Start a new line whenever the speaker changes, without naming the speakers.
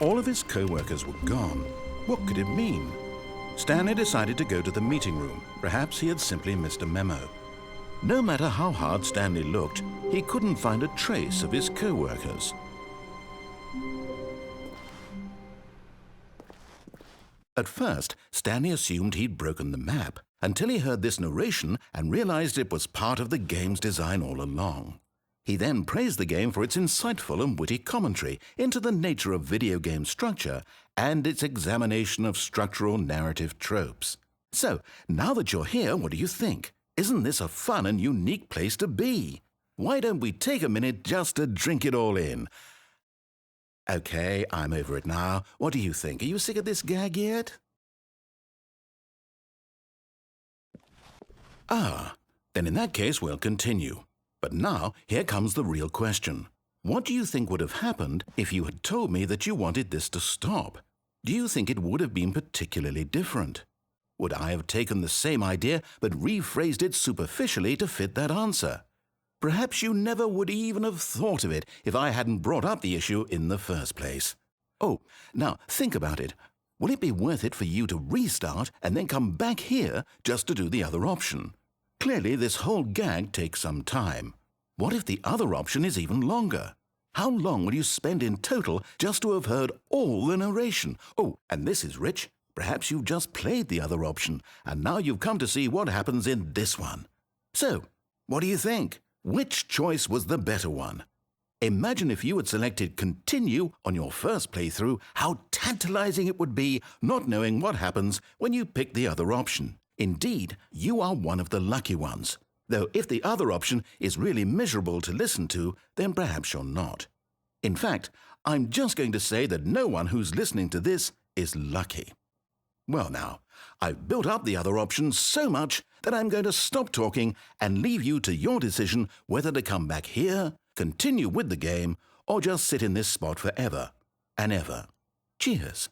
All of his co-workers were gone. What could it mean? Stanley decided to go to the meeting room. Perhaps he had simply missed a memo. No matter how hard Stanley looked, he couldn't find a trace of his co-workers. At first, Stanley assumed he'd broken the map, until he heard this narration and realized it was part of the game's design all along. He then praised the game for its insightful and witty commentary into the nature of video game structure and its examination of structural narrative tropes. So, now that you're here, what do you think? Isn't this a fun and unique place to be? Why don't we take a minute just to drink it all in? Okay, I'm over it now. What do you think? Are you sick of this gag yet? Then in that case we'll continue. But now, here comes the real question. What do you think would have happened if you had told me that you wanted this to stop? Do you think it would have been particularly different? Would I have taken the same idea but rephrased it superficially to fit that answer? Perhaps you never would even have thought of it if I hadn't brought up the issue in the first place. Oh, now think about it. Will it be worth it for you to restart and then come back here just to do the other option? Clearly, this whole gag takes some time. What if the other option is even longer? How long will you spend in total just to have heard all the narration? Oh, and this is rich. Perhaps you've just played the other option, and now you've come to see what happens in this one. So, what do you think? Which choice was the better one? Imagine if you had selected Continue on your first playthrough, how tantalizing it would be not knowing what happens when you pick the other option. Indeed, you are one of the lucky ones. Though if the other option is really miserable to listen to, then perhaps you're not. In fact, I'm just going to say that no one who's listening to this is lucky. Well now, I've built up the other option so much that I'm going to stop talking and leave you to your decision whether to come back here, continue with the game, or just sit in this spot forever and ever. Cheers.